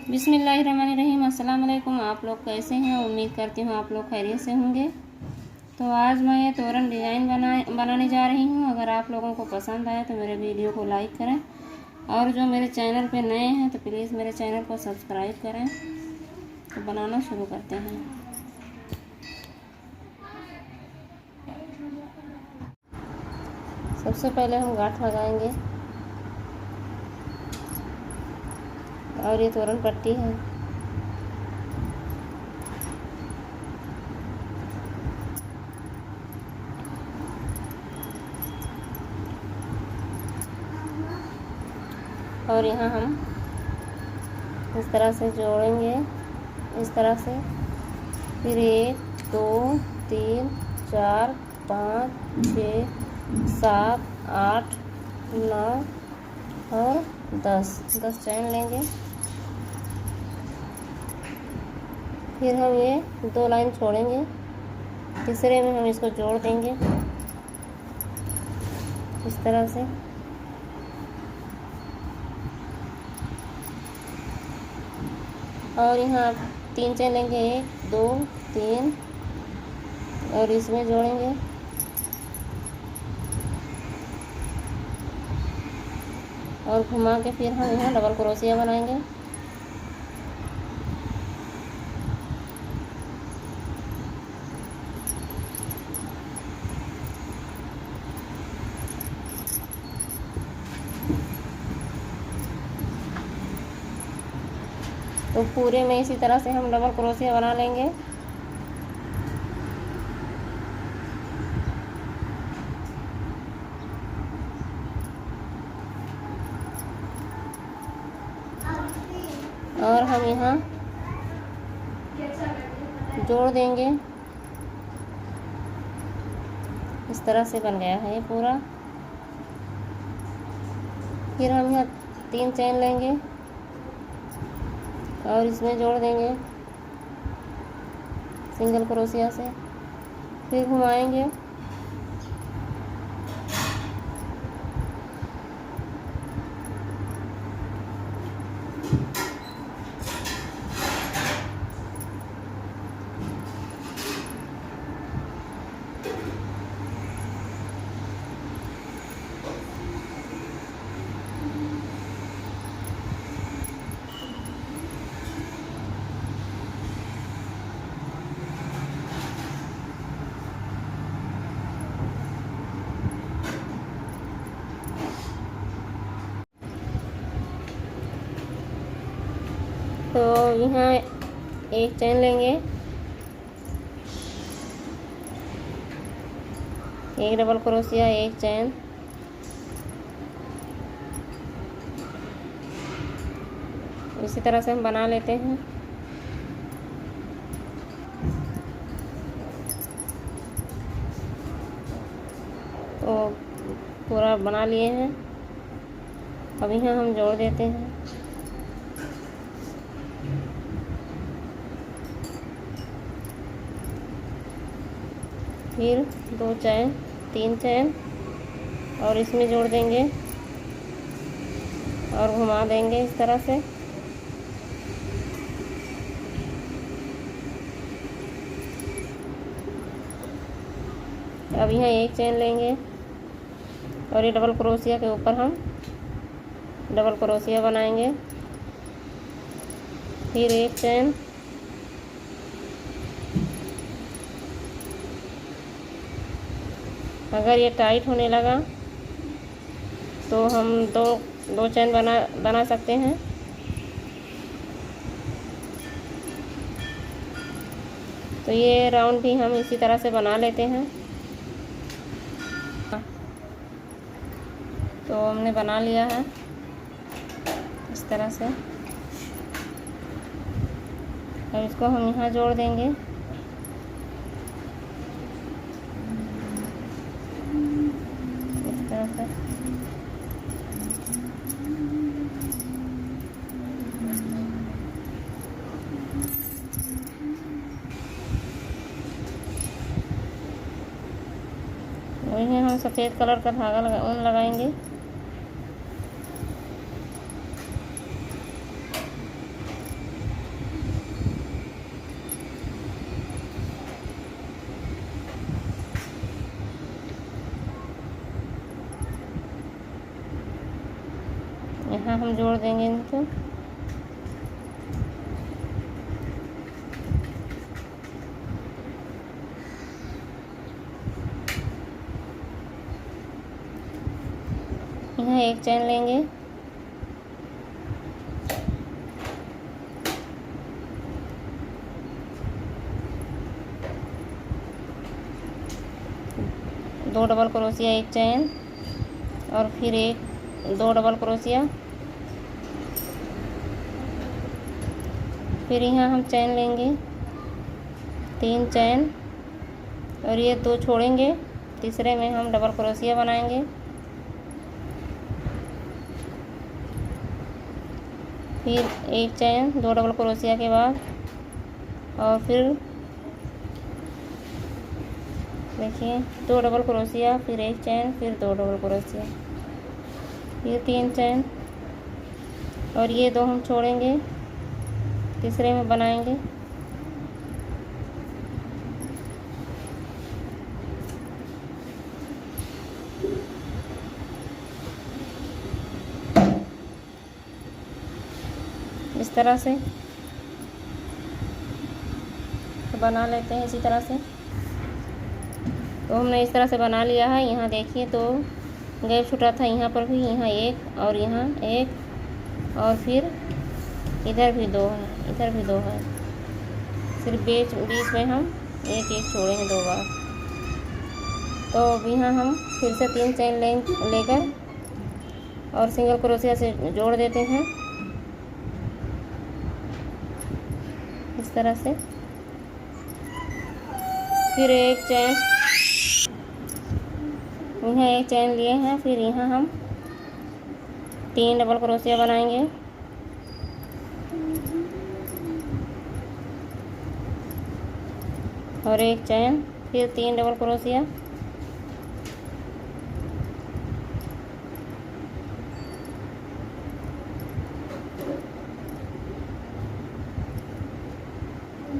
बिस्मिल्लाहिर्रहमानिर्रहीम। अस्सलाम वालेकुम। आप लोग कैसे हैं? उम्मीद करती हूँ आप लोग खैरियत से होंगे। तो आज मैं ये तोरन डिज़ाइन बनाने जा रही हूँ। अगर आप लोगों को पसंद आए तो मेरे वीडियो को लाइक करें, और जो मेरे चैनल पे नए हैं तो प्लीज़ मेरे चैनल को सब्सक्राइब करें। तो बनाना शुरू करते हैं। सबसे पहले हम गांठ लगाएंगे, और ये तोरन पट्टी है। और यहाँ हम इस तरह से जोड़ेंगे, इस तरह से। फिर 1 2 3 4 5 6 7 8 9 और 10 चैन लेंगे। फिर हम ये 2 लाइन छोड़ेंगे, तीसरे में हम इसको जोड़ देंगे इस तरह से। और यहाँ 3 चैन लेंगे, 1 2 3, और इसमें जोड़ेंगे। और घुमा के फिर हम यहाँ डबल क्रोशिया बनाएंगे। तो पूरे में इसी तरह से हम डबल क्रोशिया बना लेंगे। और हम यहाँ जोड़ देंगे। इस तरह से बन गया है ये पूरा। फिर हम यहाँ 3 चैन लेंगे और इसमें जोड़ देंगे सिंगल क्रोशिया से। फिर घुमाएंगे, तो यहाँ 1 चैन लेंगे, 1 डबल क्रोशिया, 1 चैन। इसी तरह से हम बना लेते हैं। तो पूरा बना लिए हैं। अब यहाँ हम जोड़ देते हैं। फिर 2 चैन, 3 चैन, और इसमें जोड़ देंगे और घुमा देंगे इस तरह से। अब यहाँ 1 चैन लेंगे और ये डबल क्रोशिया के ऊपर हम डबल क्रोशिया बनाएंगे। फिर 1 चैन, अगर ये टाइट होने लगा तो हम दो चैन बना सकते हैं। तो ये राउंड भी हम इसी तरह से बना लेते हैं। तो हमने बना लिया है इस तरह से। अब इसको हम यहाँ जोड़ देंगे। इस तरह से वही हम सफ़ेद कलर का धागा ऊन लगाएंगे। यहाँ हम जोड़ देंगे इनको। यहाँ एक चैन लेंगे, दो डबल क्रोशिया, एक चैन और फिर दो डबल क्रोशिया। फिर यहाँ हम चैन लेंगे, 3 चैन और ये 2 छोड़ेंगे, तीसरे में हम डबल क्रोशिया बनाएंगे। फिर एक चैन, 2 डबल क्रोशिया के बाद और फिर देखिए 2 डबल क्रोशिया, फिर एक चैन, फिर 2 डबल क्रोशिया, ये 3 चैन और ये 2 हम छोड़ेंगे, तीसरे में बनाएंगे। इस तरह से तो बना लेते हैं इसी तरह से। तो हमने इस तरह से बना लिया है। यहाँ देखिए तो गैप छूटा था, यहाँ पर भी, यहाँ एक और यहाँ एक और फिर इधर भी 2 है, इधर भी 2 है। सिर्फ बीच में हम एक छोड़े हैं 2 बार। तो अब यहाँ हम फिर से 3 चैन लेकर और सिंगल क्रोशिया से जोड़ देते हैं इस तरह से। फिर एक चैन, यहाँ एक चैन लिए हैं, फिर यहाँ हम 3 डबल क्रोशिया बनाएंगे। और एक चैन, फिर 3 डबल क्रोशिया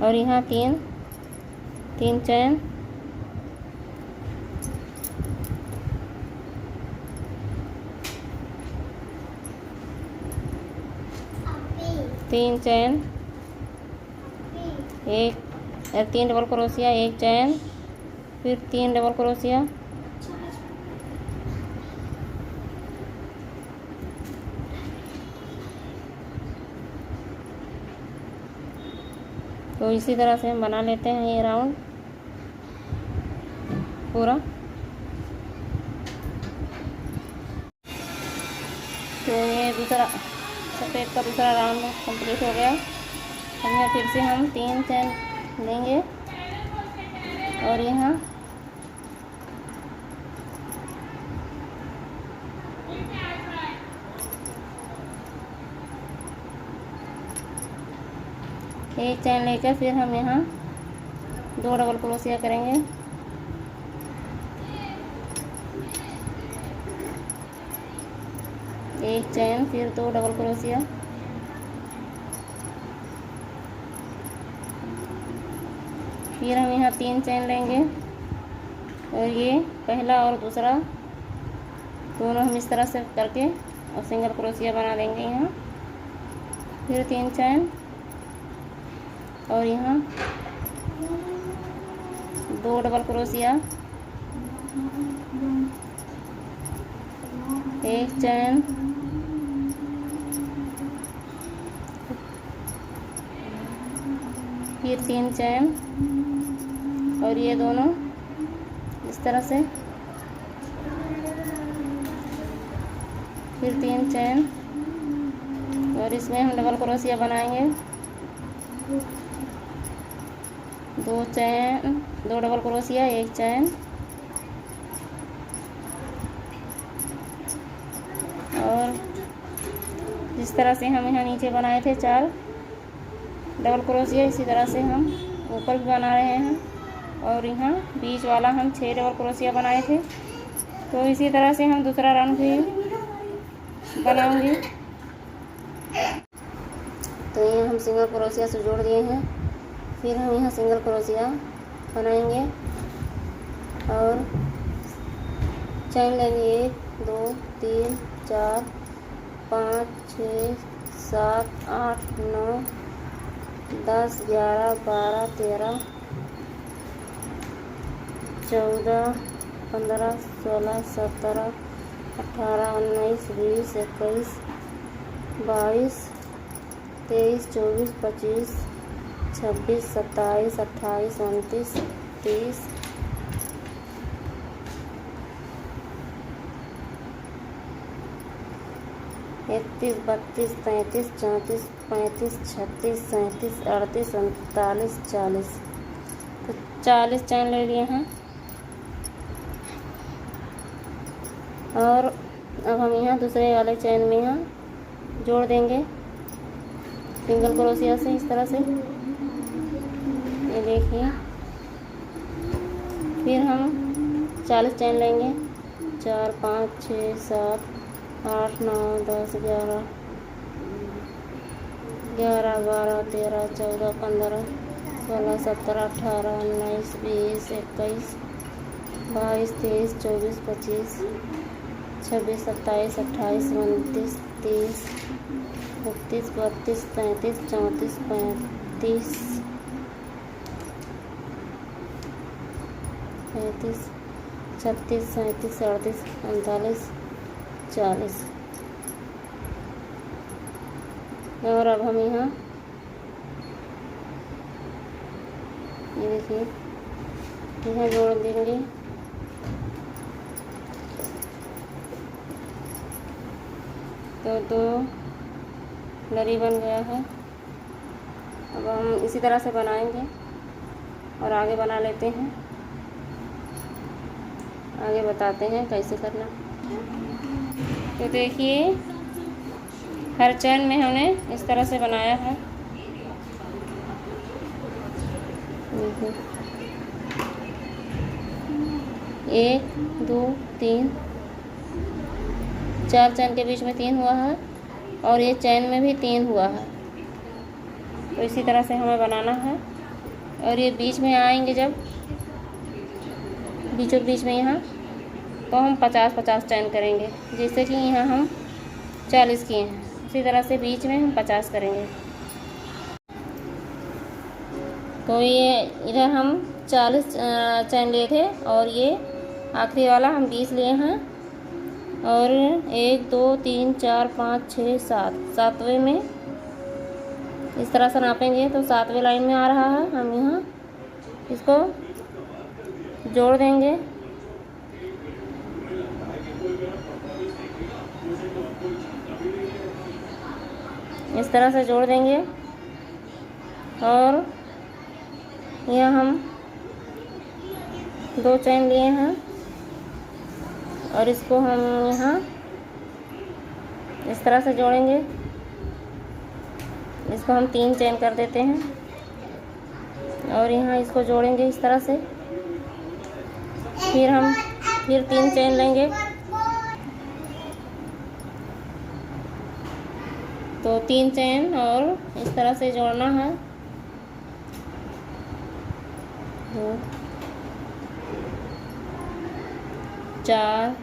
और यहाँ 3 चैन, तीन चैन, 3 डबल क्रोशिया, एक चैन, फिर 3 डबल क्रोशिया तो इसी तरह से हम बना लेते हैं ये राउंड पूरा। तो ये दूसरा सफ़ेद का दूसरा राउंड कंप्लीट हो गया। अब यहाँ फिर से हम 3 चैन लेंगे और यहाँ एक चैन लेकर फिर हम यहाँ 2 डबल क्रोशिया करेंगे। एक चैन, फिर 2 डबल क्रोशिया, फिर हम यहाँ 3 चैन लेंगे और ये पहला और दूसरा दोनों हम इस तरह से करके और सिंगल क्रोशिया बना देंगे यहाँ। फिर 3 चैन और यहाँ 2 डबल क्रोशिया, एक चैन, फिर 3 चैन और ये दोनों इस तरह से, फिर 3 चैन और इसमें हम डबल क्रोशिया बनाएंगे। 2 चैन, 2 डबल क्रोशिया, एक चैन और जिस तरह से हम यहाँ नीचे बनाए थे 4 डबल क्रोशिया, इसी तरह से हम ऊपर भी बना रहे हैं। और यहाँ बीच वाला हम 6 डबल क्रोशिया बनाए थे। तो इसी तरह से हम दूसरा राउंड भी बनाऊंगी। तो यहाँ हम सिंगल क्रोशिया से जोड़ दिए हैं। फिर हम यहाँ सिंगल क्रोशिया बनाएंगे और चैन लेंगे 1 2 3 4 5 6 7 8 9 10 11 12 13 14 15 16 17 18 19 20 21 22 23 24 25 26 27 28 29 30 31 32 33 34 35 36 37 38 39 40। तो 40 चैन ले लिए हैं। और अब हम यहाँ दूसरे वाले चैन में यहाँ जोड़ देंगे सिंगल क्रोशिया से इस तरह से। ये देखिए, फिर हम 40 चैन लेंगे। 4 5 6 7 8 9 10 11 11 12 13 14 15 16 17 18 19 20 21 22 23 24 25 26 27 28 29 30 31 32 33 34 35 36 37 38 39 40। और अब हम यहाँ ये देखिए यहाँ जोड़ देंगे। तो 2 लरी बन गया है। अब हम इसी तरह से बनाएंगे और आगे बना लेते हैं। आगे बताते हैं कैसे करना। तो देखिए, हर चैन में हमने इस तरह से बनाया है। 1 2 3 4 चैन के बीच में 3 हुआ है और ये चैन में भी 3 हुआ है। तो इसी तरह से हमें बनाना है। और ये बीच में आएंगे जब बीचों बीच में यहाँ, तो हम 50-50 चैन करेंगे। जैसे कि यहाँ हम 40 किए हैं, इसी तरह से बीच में हम 50 करेंगे। तो ये इधर हम 40 चैन लिए थे और ये आखिरी वाला हम 20 लिए हैं। और 1 2 3 4 5 6 7 सातवें में इस तरह से नापेंगे तो 7वें लाइन में आ रहा है। हम यहाँ इसको जोड़ देंगे। इस तरह से जोड़ देंगे। और यह हम 2 चैन लिए हैं और इसको हम यहाँ इस तरह से जोड़ेंगे। इसको हम 3 चैन कर देते हैं और यहाँ इसको जोड़ेंगे इस तरह से। फिर 3 चैन लेंगे। तो 3 चैन और इस तरह से जोड़ना है। 2 4,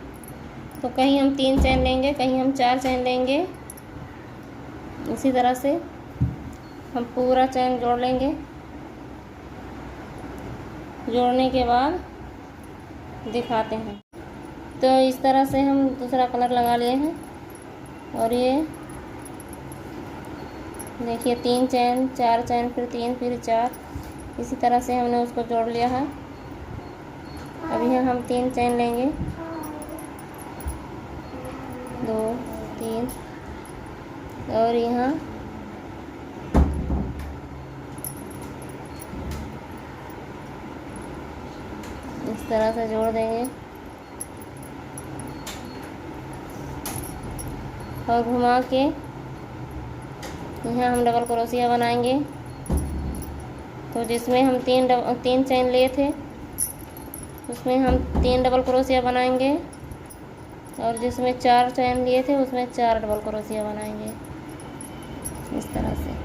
तो कहीं हम 3 चैन लेंगे, कहीं हम 4 चैन लेंगे। इसी तरह से हम पूरा चैन जोड़ लेंगे। जोड़ने के बाद दिखाते हैं। तो इस तरह से हम दूसरा कलर लगा लिए हैं। और ये देखिए 3 चैन, 4 चैन, फिर 3, फिर 4, इसी तरह से हमने उसको जोड़ लिया है। अब यहाँ हम 3 चैन लेंगे। 2 3 और यहाँ इस तरह से जोड़ देंगे और घुमा के यहाँ हम डबल क्रोशिया बनाएंगे। तो जिसमें हम 3 चैन लिए थे उसमें हम 3 डबल क्रोशिया बनाएंगे और जिसमें 4 चैन लिए थे उसमें 4 डबल क्रोशिया बनाएंगे इस तरह से।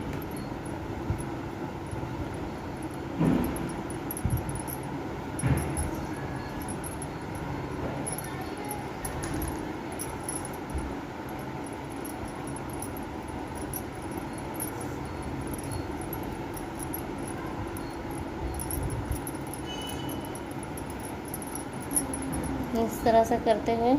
इस तरह से करते हुए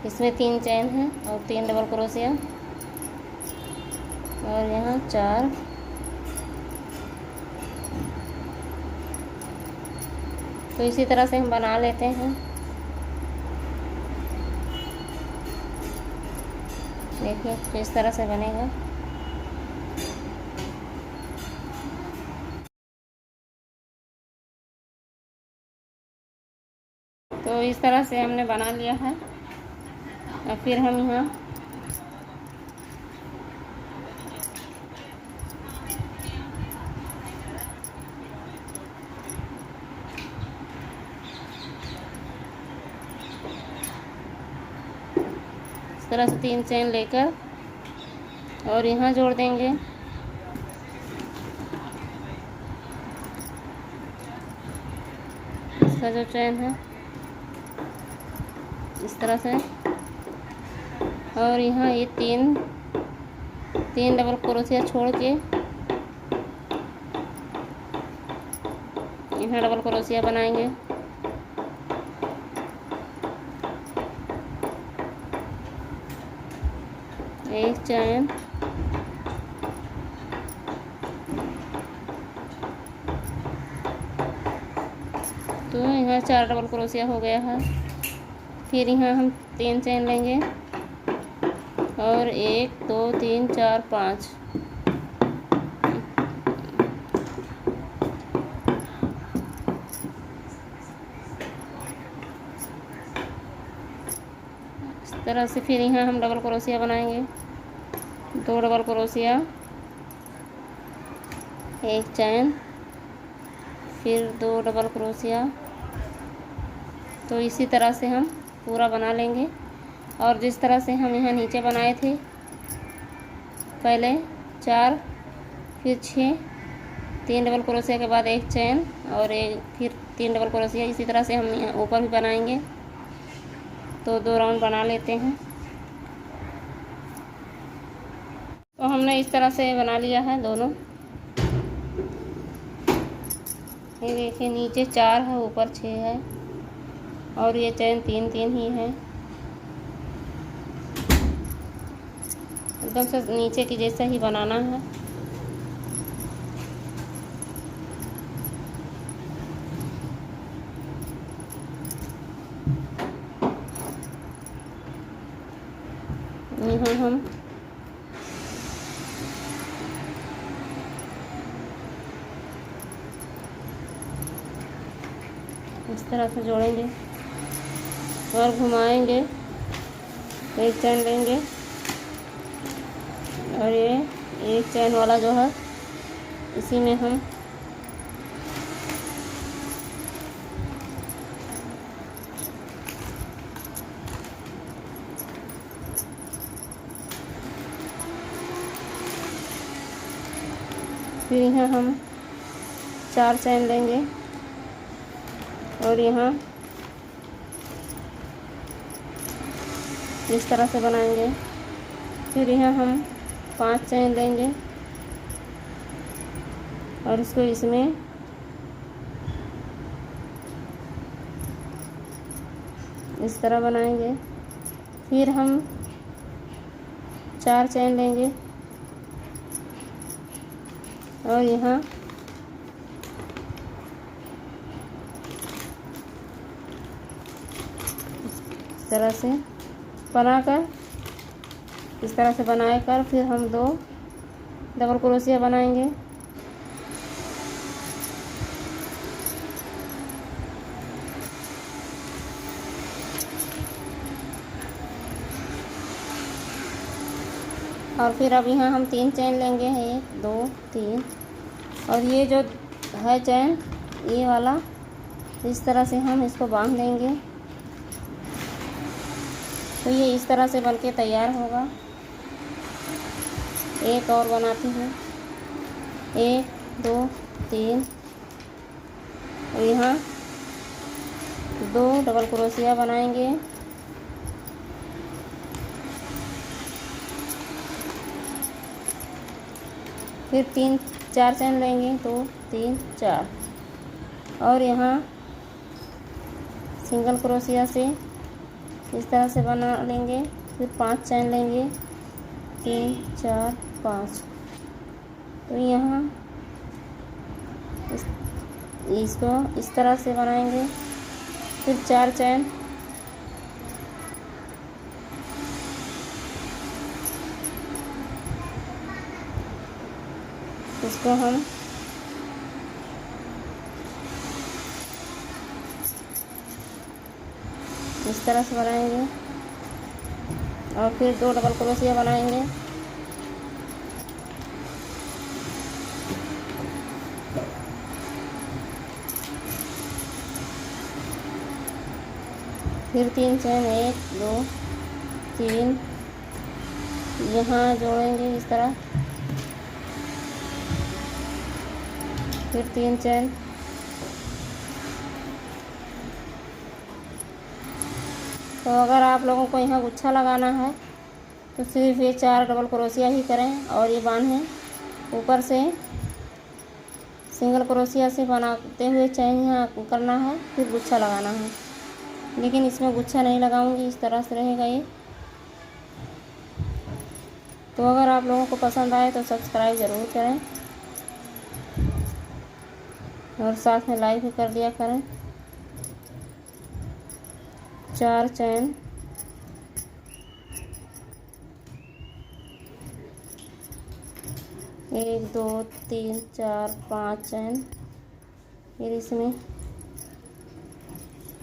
इसमें 3 चेन है और 3 डबल क्रोशिया और यहाँ 4। तो इसी तरह से हम बना लेते हैं। देखिए किस तरह से बनेगा। तो इस तरह से हमने बना लिया है। और फिर हम यहाँ इस तरह से 3 चेन लेकर और यहाँ जोड़ देंगे। इसका जो चेन है इस तरह से, और यहाँ ये 3 डबल क्रोशिया छोड़ के यहाँ डबल क्रोशिया बनाएंगे। एक चेन, तो यहाँ 4 डबल क्रोशिया हो गया है। फिर यहाँ हम 3 चेन लेंगे और 1 2 3 4 5 इस तरह से। फिर यहाँ हम डबल क्रोशिया बनाएंगे, 2 डबल क्रोशिया, 1 चेन, फिर 2 डबल क्रोशिया। तो इसी तरह से हम पूरा बना लेंगे। और जिस तरह से हम यहाँ नीचे बनाए थे पहले 4 फिर 6, 3 डबल क्रोशिया के बाद 1 चेन और फिर 3 डबल क्रोशिया, इसी तरह से हम यहाँ ऊपर भी बनाएंगे। तो 2 राउंड बना लेते हैं। तो हमने इस तरह से बना लिया है दोनों। ये देखिए नीचे 4 है, ऊपर 6 है और ये चेन 3 ही है। एकदम से नीचे की जैसा ही बनाना है। यहाँ हम इस तरह से जोड़ेंगे और घुमाएंगे। 1 चैन लेंगे और ये 1 चैन वाला जो है इसी में हम फिर यहाँ हम 4 चैन लेंगे और यहाँ इस तरह से बनाएंगे। फिर यहाँ हम 5 चैन लेंगे और इसको इसमें इस तरह बनाएंगे। फिर हम 4 चैन लेंगे और यहाँ इस तरह से बनाकर इस तरह से बनाकर फिर हम 2 डबल क्रोशिया बनाएंगे। और फिर अब यहाँ हम 3 चैन लेंगे, 1 2 3, और ये जो है चैन ये वाला इस तरह से हम इसको बांध देंगे। तो ये इस तरह से बनके तैयार होगा। एक और बनाती हूँ। 1 2 3 और यहाँ 2 डबल क्रोशिया बनाएंगे। फिर 3 4 चैन लेंगे, 2 3 4 और यहाँ सिंगल क्रोशिया से इस तरह से बना लेंगे। फिर 5 चैन लेंगे, 3 4 5। तो यहाँ इसको इस तरह से बनाएंगे। फिर 4 चैन, इसको हम इस तरह से बनाएंगे और फिर 2 डबल क्रोशिया बनाएंगे। फिर 3 चैन, 1 2 3 यहाँ जोड़ेंगे इस तरह। फिर 3 चैन, तो अगर आप लोगों को यहाँ गुच्छा लगाना है तो सिर्फ ये 4 डबल क्रोशिया ही करें और ये बांधें। ऊपर से सिंगल क्रोशिया से बनाते हुए चैन यहाँ करना है, फिर गुच्छा लगाना है। लेकिन इसमें गुच्छा नहीं लगाऊंगी, इस तरह से रहेगा ये। तो अगर आप लोगों को पसंद आए तो सब्सक्राइब ज़रूर करें और साथ में लाइक भी कर दिया करें। 4 चैन, एक 2 3 4 5 चैन। फिर इसमें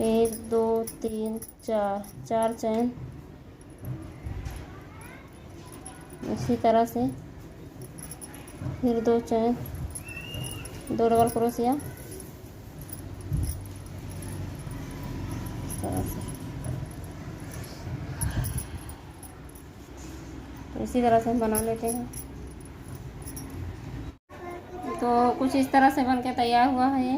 1 2 3 4 चैन इसी तरह से। फिर 2 चैन, 2 डबल क्रोशिया इस तरह से। इसी तरह से हम बना लेते हैं। तो कुछ इस तरह से बन के तैयार हुआ है ये।